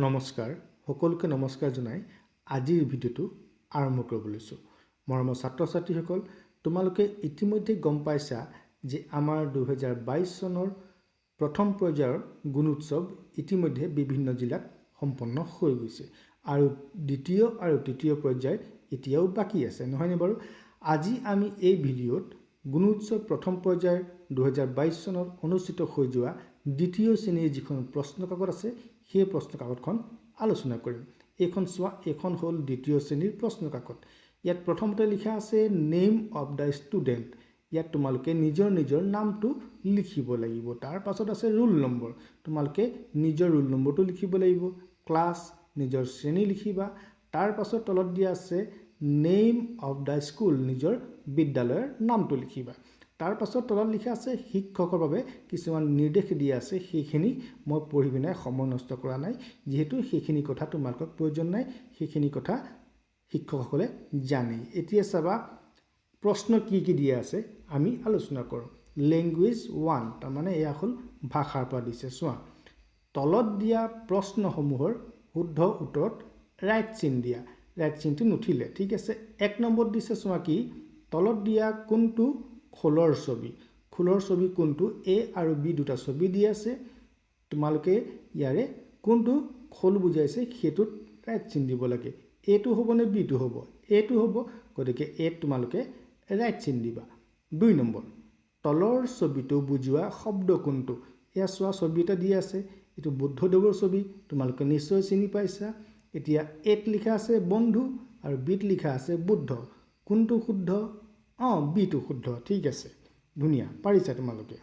নমস্কাৰ সকলোকে নমস্কাৰ জনাই আজিৰ ভিডিঅ'টো আৰম্ভ কৰিব লৈছোঁ। মৰমৰ ছাত্ৰ ছাত্ৰীসকল, তোমালোকে ইতিমধ্যে গম পাইছা যে আমাৰ 2022 চনৰ প্ৰথম পৰ্যায়ৰ গুণোৎসৱ ইতিমধ্যে বিভিন্ন জিলাত সম্পন্ন হৈ গৈছে আৰু দ্বিতীয় আৰু তৃতীয় পৰ্যায় এতিয়াও বাকী আছে, নহয়নে বাৰু? আজি আমি এই ভিডিঅ'ত গুণোৎসৱ প্ৰথম পৰ্যায়ৰ 2022 চনত অনুষ্ঠিত হৈ যোৱা দ্বিতীয় শ্ৰেণীৰ যিখন প্ৰশ্ন কাকত আছে সেই প্ৰশ্ন কাকতখন আলোচনা কৰিম। এইখন চোৱা, এইখন হ'ল দ্বিতীয় শ্ৰেণীৰ প্ৰশ্ন কাকত। ইয়াত প্ৰথমতে লিখা আছে নেম অফ দ্য ষ্টুডেণ্ট। ইয়াত তোমালোকে নিজৰ নামটো লিখিব লাগিব। তাৰ পাছত আছে ৰোল নম্বৰ। তোমালোকে নিজৰ ৰোল নম্বৰটো লিখিব লাগিব। ক্লাছ, নিজৰ শ্ৰেণী লিখিবা। তাৰ পাছত তলত দিয়া আছে নেম অফ দ্য স্কুল, নিজৰ বিদ্যালয়ৰ নামটো লিখিবা। তাৰ পাছত তলত লিখা আছে শিক্ষকৰ বাবে কিছুমান নিৰ্দেশ দিয়া আছে, সেইখিনি মই পঢ়ি পিনে সময় নষ্ট কৰা নাই, যিহেতু সেইখিনি কথা তোমালোকক প্ৰয়োজন নাই, সেইখিনি কথা শিক্ষকসকলে জানেই। এতিয়া চাবা প্ৰশ্ন কি দিয়া আছে আমি আলোচনা কৰোঁ। লেংগুৱেজ 1, তাৰমানে এয়া হ'ল ভাষাৰ পৰা দিছে। চোৱা, তলত দিয়া প্ৰশ্নসমূহৰ শুদ্ধ উত্তৰত ৰাইট চিন দিয়া। ৰাইট চিনটো নুঠিলে, ঠিক আছে। 1 নম্বৰত দিছে, চোৱা কি, তলত দিয়া কোনটো খোলৰ ছবি? খোলৰ ছবি কোনটো? এ আৰু বি দুটা ছবি দি আছে। তোমালোকে ইয়াৰে কোনটো খোল বুজাইছে সেইটোত ৰাইট চিন দিব লাগে। এটো হ'ব নে বিটো হ'ব? এটো হ'ব, গতিকে এত তোমালোকে ৰাইট চিন দিবা। 2 নম্বৰ, তলৰ ছবিটো বুজোৱা শব্দ কোনটো? এয়া চোৱা, ছবি এটা দি আছে, এইটো বুদ্ধদেৱৰ ছবি, তোমালোকে নিশ্চয় চিনি পাইছা। এতিয়া এত লিখা আছে বন্ধু আৰু বিত লিখা আছে বুদ্ধ। কোনটো শুদ্ধ? বিটো শুদ্ধ, ঠিক আছে, ধুনীয়া, পাৰিছা তোমালোকে।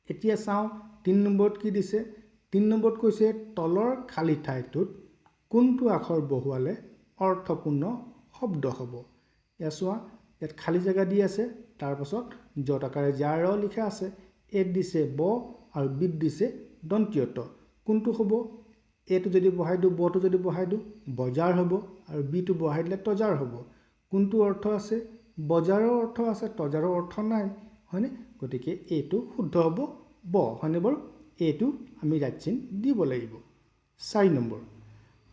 এতিয়া চাওঁ 3 নম্বৰত কি দিছে। 3 নম্বৰত কৈছে তলৰ খালী ঠাইটোত কোনটো আখৰ বহুৱালে অৰ্থপূৰ্ণ শব্দ হ'ব? এয়া চোৱা, ইয়াত খালী জেগা দি আছে, তাৰপাছত যত আকাৰে যাৰ লিখা আছে, এত দিছে ব আৰু বিত দিছে দন্তীয় ত। কোনটো হ'ব? এটো যদি বহাই দিওঁ, বটো যদি বহাই দিওঁ বজাৰ হ'ব, আৰু বিটো বহাই দিলে তজাৰ হ'ব। কোনটো অৰ্থ আছে? বজাৰৰ অৰ্থ আছে, তজাৰৰ অৰ্থ নাই, হয়নে? গতিকে এইটো শুদ্ধ হ'ব ব, হয়নে বাৰু? এইটো আমি ৰাইট চিন দিব লাগিব। 4 নম্বৰ,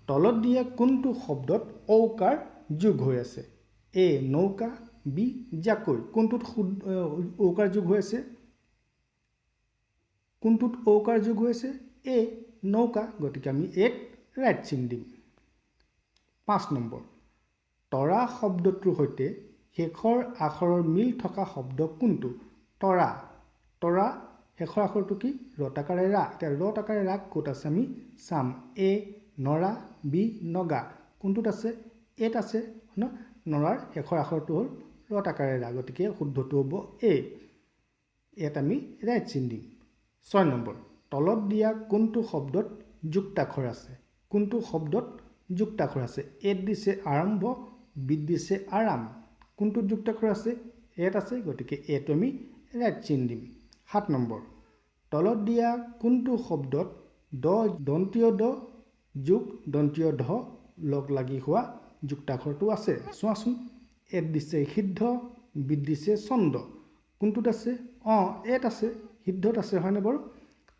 তলত দিয়া কোনটো শব্দত ঔকাৰ যোগ হৈ আছে? এ নৌকা, বি জাকৈ। কোনটোত ঔকাৰ যোগ হৈ আছে? কোনটোত ঔকাৰ যোগ হৈ আছে? এ নৌকা, গতিকে আমি এত ৰাইট চিন দিম। 5 নম্বৰ, তৰা শব্দটোৰ সৈতে শেষৰ আখৰৰ মিল থকা শব্দ কোনটো? তৰা। তৰা শেষৰ আখৰটো কি? ৰতাকাৰে ৰা। এতিয়া ৰতাকাৰে ৰা ক'ত আছে আমি চাম। এ নৰা, বি নগা। কোনটোত আছে? এত আছে ন। নৰাৰ শেষৰ আখৰটো হ'ল ৰতাকাৰে ৰা, গতিকে শুদ্ধটো হ'ব এ। ইয়াত আমি ৰাইট চিন দিম। 6 নম্বৰ, তলত দিয়া কোনটো শব্দত যুক্তাক্ষৰ আছে? কোনটো শব্দত যুক্তাক্ষৰ আছে? এত দিছে আৰম্ভ, বিত দিছে আৰাম। কোনটোত যুক্তাক্ষৰ আছে? এত আছে, গতিকে এত আমি ৰাইট চিন দিম। 7 নম্বৰ, তলত দিয়া কোনটো শব্দত দ দন্তীয় দ যোগ দন্তীয় ধ লগ লাগি হোৱা যুক্তাক্ষৰটো আছে? চোৱাচোন, এত দিছে সিদ্ধ, বিত দিছে ছন্দ। কোনটোত আছে? এত আছে, সিদ্ধত আছে, হয়নে বাৰু?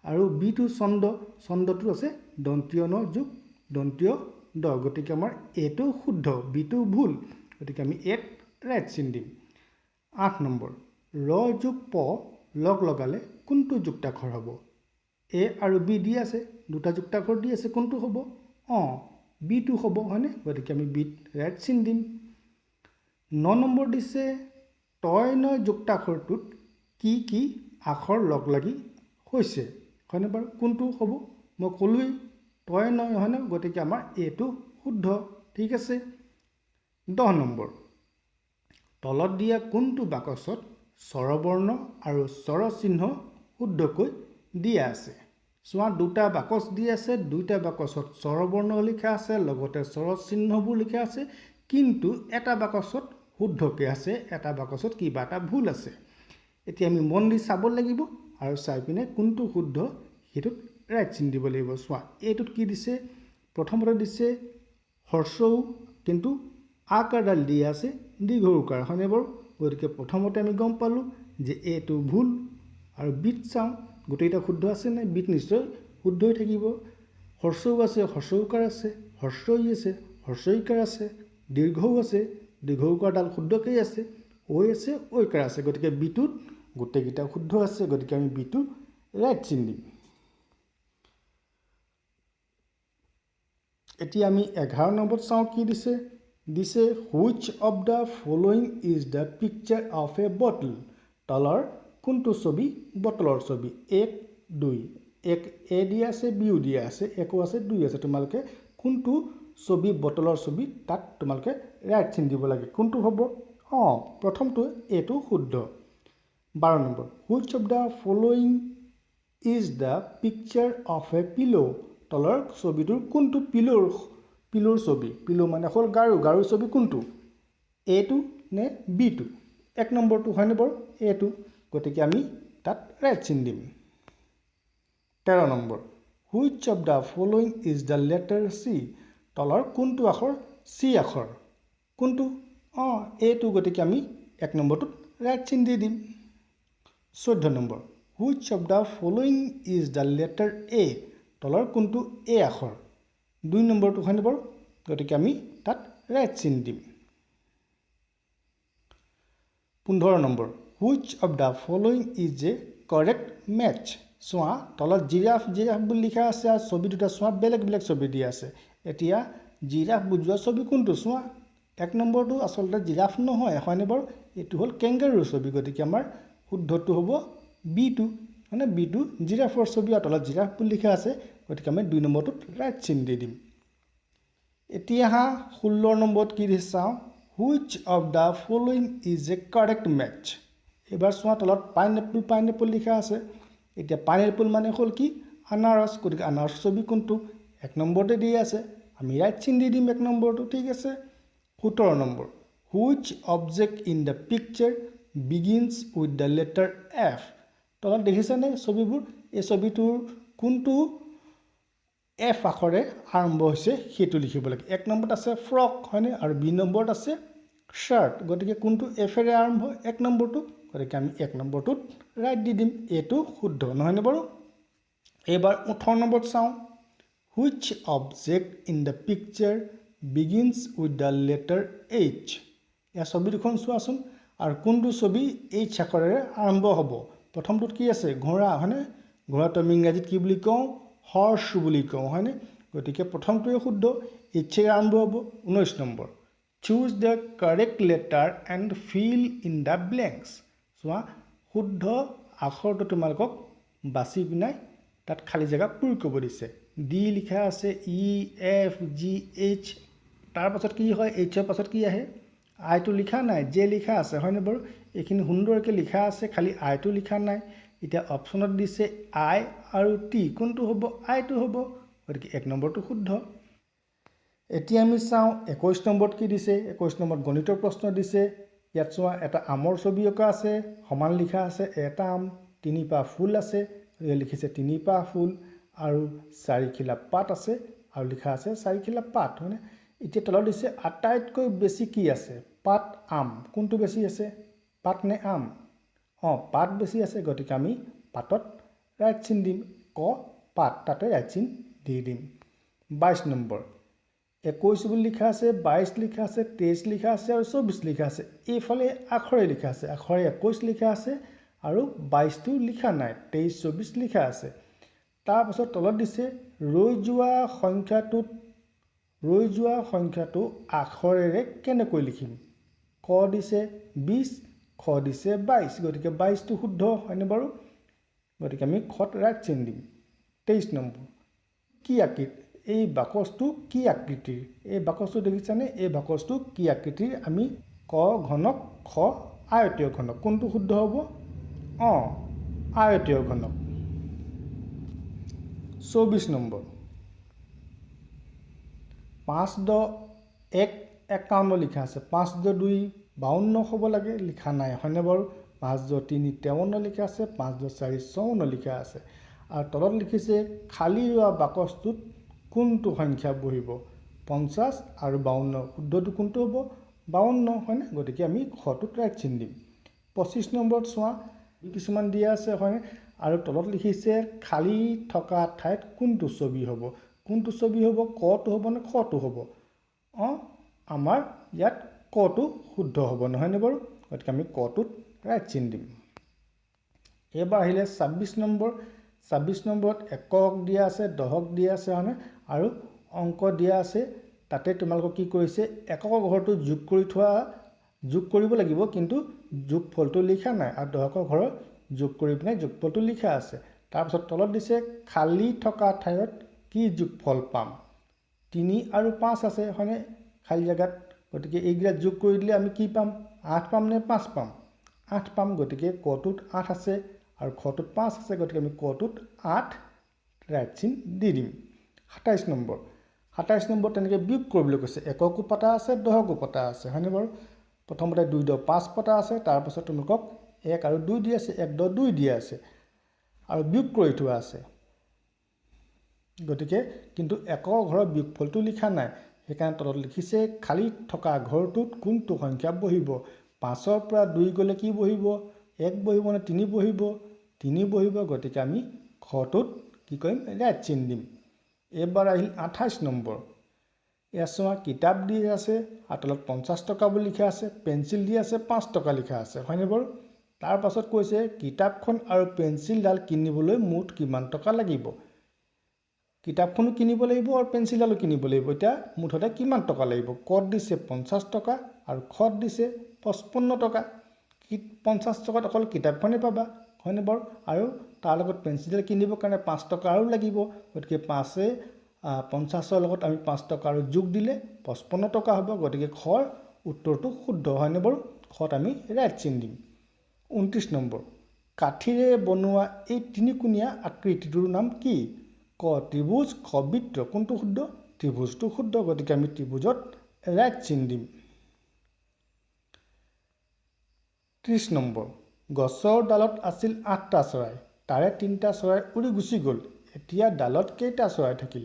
আৰু বিটো ছন্দ, ছন্দটো আছে দন্তীয় ন যোগ দন্তীয় দ, গতিকে আমাৰ এটো শুদ্ধ, বিটো ভুল, গতিকে আমি এত ৰাইট চিন দিম। 8 নম্বৰ, ৰ যোগ প লগ লগালে কোনটো যুক্তাক্ষৰ হ'ব? এ আৰু বি দি আছে, দুটা যুক্তাক্ষৰ দি আছে, কোনটো হ'ব? বিটো হ'ব, হয়নে? গতিকে আমি বিত ৰাইট চিন দিম। 9 নম্বৰ দিছে তই নয় যুক্তাক্ষৰটোত কি আখৰ লগ লাগি হৈছে? হয়নে বাৰু? কোনটো হ'ব? মই ক'লোৱেই তই নয়, হয়নে? গতিকে আমাৰ এইটো শুদ্ধ, ঠিক আছে। 10 নম্বৰ, তলত দিয়া কোনটো বাকচত স্বৰবৰ্ণ আৰু স্বৰচিহ্ন শুদ্ধকৈ দিয়া আছে? চোৱা, দুটা বাকচ দি আছে, দুইটা বাকচত স্বৰবৰ্ণ লিখা আছে, লগতে স্বৰচিহ্নবোৰ লিখা আছে, কিন্তু এটা বাকচত শুদ্ধকৈ আছে, এটা বাকচত কিবা এটা ভুল আছে। এতিয়া আমি মন দি চাব লাগিব আৰু চাই পিনে কোনটো শুদ্ধ সেইটোত ৰাইট চিন দিব লাগিব। চোৱা, এইটোত কি দিছে? প্ৰথমতে দিছে হৰ্ষৌ, কিন্তু আকাৰডাল দি আছে দীৰ্ঘ উকাৰ, হয়নে বাৰু? গতিকে প্ৰথমতে আমি গম পালোঁ যে এইটো ভুল। আৰু বিত চাওঁ, গোটেইটা শুদ্ধ আছে নে? বিত নিশ্চয় শুদ্ধ হৈ থাকিব। হ্ৰস্বও আছে, হ্ৰস্বৌকাৰ আছে, হ্ৰস্বই আছে, হ্ৰস্বইকাৰ আছে, দীৰ্ঘও আছে, দীৰ্ঘৌকাৰডাল শুদ্ধকেই আছে, ঐ আছে, ঐকাৰ আছে। গতিকে বিটোত গোটেইকেইটা শুদ্ধ আছে। গতিকে আমি বিটো ৰাইট চিন দিম। এতিয়া আমি 11 নম্বৰত চাওঁ কি দিছে। দিছে which of the following is the picture of A bottle. তলৰ কোনটো ছবি বটলৰ ছবি? 1, 2। 1 এ দিয়া আছে, বিও দিয়া আছে, একো আছে, 2 আছে। তোমালোকে কোনটো ছবি বটলৰ ছবি তাত তোমালোকে ৰাইট চিন দিব লাগে। কোনটো হ'ব? প্ৰথমটো এইটো শুদ্ধ। 12 নম্বৰ which of the following is the picture of a pillow. তলৰ ছবিটোৰ কোনটো পিলোৰ ছবি? পিলো মানে হ'ল গাৰু। গাৰুৰ ছবি কোনটো? এটো নে বিটো? 1 নম্বৰটো হয়নে বাৰু? এটো। গতিকে আমি তাত ৰাইট চিন দিম। 13 number which of the following is the letter C. তলৰ কোনটো আখৰ চি আখৰ? কোনটো? এইটো। গতিকে আমি 1 নম্বৰটোত ৰাইট চিন দি দিম। 14 নম্বৰ which of the following is the letter A. তলৰ কোনটো এ আখৰ? 2 নম্বৰটো হয়নে বাৰু? গতিকে আমি তাত ৰাইট চিন দিম। 15 number which of the following is a correct match. চোৱা তলত জিৰাফ বুলি লিখা আছে আৰু ছবি দুটা চোৱা বেলেগ বেলেগ ছবি দিয়া আছে। এতিয়া জিৰাফ বুজোৱা ছবি কোনটো? চোৱা 1 নম্বৰটো আচলতে জিৰাফ নহয়, হয়নে বাৰু? এইটো হ'ল কেংগাৰুৰ ছবি। গতিকে আমাৰ শুদ্ধটো হ'ব বিটো, মানে বিটো জিৰাফৰ ছবি আৰু তলত জিৰাফ বুলি লিখা আছে। গতিকে আমি 2 নম্বৰটোত ৰাইট চিন দি দিম। এতিয়া 16 নম্বৰত কি দিছে চাওঁ। Which of the following is a correct match. এইবাৰ চোৱা তলত পাইনএপল লিখা আছে। এতিয়া পাইনএপল মানে হ'ল কি? আনাৰস। গতিকে আনাৰস ছবি কোনটো? 1 নম্বৰতে দি আছে। আমি ৰাইট চিন দি দিম 1 নম্বৰটো। ঠিক আছে। 17 number which object in the picture begins with the letter F. তলত দেখিছেনে ছবিবোৰ? এই ছবিটোৰ কোনটো এফ আখৰে আৰম্ভ হৈছে সেইটো লিখিব লাগে। 1 নম্বৰত আছে ফ্ৰক, হয়নে? আৰু 2 নম্বৰত আছে শ্বাৰ্ট। গতিকে কোনটো এফেৰে আৰম্ভ? 1 নম্বৰটো। গতিকে আমি 1 নম্বৰটোত ৰাইট দি দিম। এইটো শুদ্ধ, নহয়নে বাৰু? এইবাৰ 18 নম্বৰত চাওঁ। Which object in the picture begins with the letter H. ইয়াৰ ছবি দুখন চোৱাচোন। আৰু কোনটো ছবি এইচ আখৰেৰে আৰম্ভ হ'ব? প্ৰথমটোত কি আছে? ঘোঁৰা, হয়নে? ঘোঁৰাটো আমি ইংৰাজীত কি বুলি কওঁ? হৰ্চ বুলি কওঁ, হয়নে? গতিকে প্ৰথমটোৱে শুদ্ধ, এইচেৰে আৰম্ভ হ'ব। 19 number choose the correct letter and fill in the blanks. চোৱা শুদ্ধ আখৰটো তোমালোকক বাছি পিনাই তাত খালী জেগা পূৰ কৰিব দিছে। ডি লিখা আছে, ই, এফ, জি, এইচ। তাৰ পাছত কি হয়? এইচৰ পাছত কি আহে? আইটো লিখা নাই, জে লিখা আছে, হয়নে বাৰু? এইখিনি সুন্দৰকৈ লিখা আছে, খালি আইটো লিখা নাই। এতিয়া অপশ্যনত দিছে আই আৰু টি। কোনটো হ'ব? আইটো হ'ব। গতিকে 1 নম্বৰটো শুদ্ধ। এতিয়া আমি চাওঁ 21 নম্বৰত কি দিছে। 21 নম্বৰত গণিতৰ প্ৰশ্ন দিছে। ইয়াত চোৱা এটা আমৰ ছবি অঁকা আছে, সমান লিখা আছে এটা আম, 3 পাহ ফুল আছে, লিখিছে 3 পাহ ফুল, আৰু 4 খিলা পাত আছে আৰু লিখা আছে 4 খিলা পাত, হয়নে? এতিয়া তলত দিছে আটাইতকৈ বেছি কি আছে? পাত, আম। কোনটো বেছি আছে? পাত নে আম? পাত বেছি আছে। গতিকে আমি পাতত ৰাইট চিন দিম। পাত, তাতে ৰাইট চিন দি দিম। 22 নম্বৰ 21 বুলি লিখা আছে, 22 লিখা আছে, 23 লিখা আছে আৰু 24 লিখা আছে। এইফালে আখৰে লিখা আছে। আখৰে 21 লিখা আছে আৰু 22টো লিখা নাই, 23, 24 লিখা আছে। তাৰপাছত তলত দিছে ৰৈ যোৱা সংখ্যাটো আখৰেৰে কেনেকৈ লিখিম? ক দিছে 20, খ দিছে 22। গতিকে 22টো শুদ্ধ, হয়নে বাৰু? গতিকে আমি খত ৰাইট চিন দিম। 23 নম্বৰ কি আকৃতি? এই বাকচটো কি আকৃতিৰ? এই বাকচটো দেখিছানে? এই বাকচটো কি আকৃতিৰ? আমি ক ঘনক, খ আয়তীয় ঘনক। কোনটো শুদ্ধ হ'ব? আয়তীয় ঘনক। 24 নম্বৰ 5-1-51 লিখা আছে। 5-2 52 হ'ব লাগে, লিখা নাই, হয়নে বাৰু? 5-3 53 লিখা আছে, 5-4 54 লিখা আছে। আৰু তলত লিখিছে খালী ৰোৱা বাকচটোত কোনটো সংখ্যা বহিব? 50 আৰু 52। শুদ্ধটো কোনটো হ'ব? 52, হয়নে? গতিকে আমি খটোত ৰাইট চিন দিম। 25 নম্বৰত চোৱা কিছুমান দিয়া আছে, হয়নে? আৰু তলত লিখিছে খালী থকা ঠাইত কোনটো ছবি হ'ব? কোনটো ছবি হ'ব, কটো হ'ব নে খটো হ'ব? আমাৰ ইয়াত কটো শুদ্ধ হ'ব, নহয়নে বাৰু? গতিকে আমি কটোত ৰাইট চিন দিম। এবাৰ আহিলে 26 নম্বৰ। 26 নম্বৰত একক দিয়া আছে, দশক দিয়া আছে হয়নে, আৰু অংক দিয়া আছে। তাতে তোমালোকক কি কৰিছে, একক ঘৰটো যোগ কৰিব লাগিব, কিন্তু যোগফলটো লিখা নাই, আৰু দশকৰ ঘৰৰ যোগ কৰি পিনে যোগফলটো লিখা আছে। তাৰপিছত তলত দিছে খালী থকা ঠাইত কি যোগফল পাম? 3 আৰু 5 আছে হয়নে খালী জেগাত। গতিকে এইকেইটা যোগ কৰি দিলে আমি কি পাম? 8 পাম নে 5 পাম? 8 পাম। গতিকে কটোত 8 আছে আৰু খটোত 5 আছে। গতিকে আমি কটোত 8 ৰাইট চিন দি দিম। 27 নম্বৰ। 27 নম্বৰ তেনেকৈ বিয়োগ কৰিবলৈ কৈছে। এককো পতা আছে, দশকো পতা আছে হয়নে বাৰু? প্ৰথমতে 2 10 5 পতা আছে, তাৰপাছত তোমালোকক 1 আৰু 2 দিয়া আছে, 1 10 2 দিয়া আছে আৰু বিয়োগ কৰি থোৱা আছে। গতিকে কিন্তু একক ঘৰৰ বিয়োগফলটো লিখা নাই, সেইকাৰণে তলত লিখিছে খালী থকা ঘৰটোত কোনটো সংখ্যা বহিব? 5ৰ পৰা 2 গ'লে কি বহিব? 1 বহিব নে 3 বহিব? 3 বহিব। গতিকে আমি খটোত কি কৰিম? ৰাইট চিন দিম। এবাৰ আহিল 28 নম্বৰ। ইয়াত চোৱা কিতাপ দি আছে আৰু তলত 50 টকা বুলি লিখা আছে, পেঞ্চিল দি আছে 5 টকা লিখা আছে হয়নে বাৰু? তাৰ পাছত কৈছে কিতাপখন আৰু পেঞ্চিলডাল কিনিবলৈ মুঠ কিমান টকা লাগিব? কিতাপখনো কিনিব লাগিব আৰু পেঞ্চিলডালো কিনিব লাগিব। এতিয়া মুঠতে কিমান টকা লাগিব? কত দিছে 50 টকা আৰু খত দিছে 55 টকা। 50 টকাত অকল কিতাপখনেই পাবা হয়নে বাৰু? আৰু তাৰ লগত পেঞ্চিলডাল কিনিবৰ কাৰণে 5 টকা আৰু লাগিব। গতিকে 50ৰ লগত আমি 5 টকা আৰু যোগ দিলে 55 টকা হ'ব। গতিকে খৰ উত্তৰটো শুদ্ধ হয়নে বাৰু? খত আমি ৰাইট চিন দিম। 29 নম্বৰ। কাঠিৰে বনোৱা এই তিনিকোণীয়া আকৃতিটোৰ নাম কি? ক ত্ৰিভুজ, খ বৃত্ত। কোনটো শুদ্ধ? ত্ৰিভুজটো শুদ্ধ। গতিকে আমি ত্ৰিভুজত ৰাইট চিন দিম। 30 নম্বৰ। গছৰ ডালত আছিল 8টা চৰাই, তাৰে 3টা চৰাই উৰি গুচি গ'ল। এতিয়া ডালত কেইটা চৰাই থাকিল?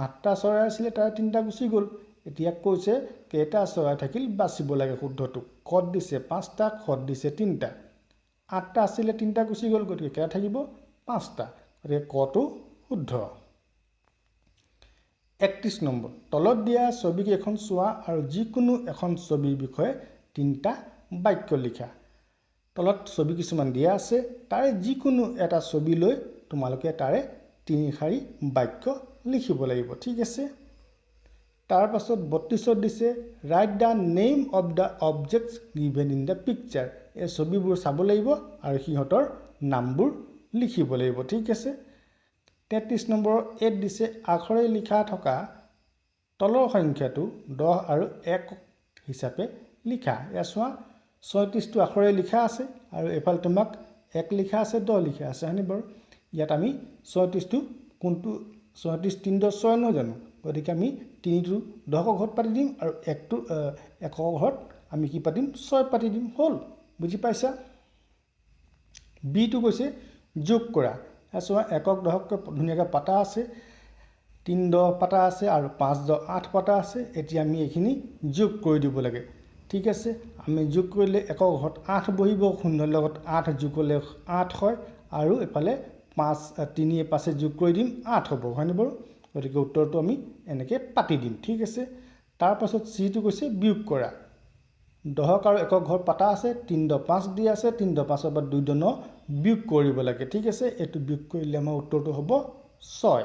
8টা চৰাই আছিলে, তাৰে 3টা গুচি গ'ল। এতিয়া কৈছে কেইটা চৰাই থাকিল বাচিব লাগে শুদ্ধটো। কত দিছে 5টা, খত দিছে 3টা। 8টা আছিলে, 3টা গুচি গ'ল। গতিকে কেইটা থাকিব? 5টা। গতিকে কটো শুদ্ধ। 31 নম্বৰ। তলত দিয়া ছবিকেইখন চোৱা আৰু যিকোনো এখন ছবিৰ বিষয়ে 3টা বাক্য লিখা। তলত ছবি কিছুমান দিয়া আছে, তাৰে যিকোনো এটা ছবি লৈ তোমালোকে তাৰে 3 শাৰী বাক্য লিখিব লাগিব। ঠিক আছে। তাৰ পাছত 32ত দিছে right the name of the objects given in the picture. এই ছবিবোৰ চাব লাগিব আৰু সিহঁতৰ নামবোৰ লিখিব লাগিব। ঠিক আছে। 33 নম্বৰৰ 8 দিছে আখৰে লিখা থকা তলৰ সংখ্যাটো 10 আৰু 1 হিচাপে লিখা। এয়া চোৱা 36টো আখৰে লিখা আছে আৰু এফালে তোমাক 1 লিখা আছে, 10 লিখা আছে হয়নে বাৰু? ইয়াত আমি 36টো কোনটো 36 3 10 6 নহয় জানো? গতিকে আমি 3টো দশকৰ ঘৰত পাতি দিম আৰু 1টো এককৰ ঘৰত আমি কি পাতিম? 6 পাতি দিম। হ'ল। বুজি পাইছা? বিটো কৈছে যোগ কৰা। চোৱা একক দশককৈ ধুনীয়াকৈ পাতা আছে, 3 10 পাতা আছে আৰু 5 10 8 পাতা আছে। এতিয়া আমি এইখিনি যোগ কৰি দিব লাগে। ঠিক আছে। আমি যোগ কৰিলে একক ঘৰত 8 বহিব, 0ৰ লগত 8 যোগ হ'লে 8 হয় আৰু এফালে 3 5 যোগ কৰি দিম 8 হ'ব হয়নে বাৰু? গতিকে উত্তৰটো আমি এনেকৈ পাতি দিম। ঠিক আছে। তাৰপাছত চিটো কৈছে বিয়োগ কৰা। দশক আৰু একক ঘৰ পাতা আছে, 3 10 5 দি আছে, 3 10 5ৰ পৰা 2 10 বিয়োগ কৰিব লাগে। ঠিক আছে। এইটো বিয়োগ কৰিলে আমাৰ উত্তৰটো হ'ব 6।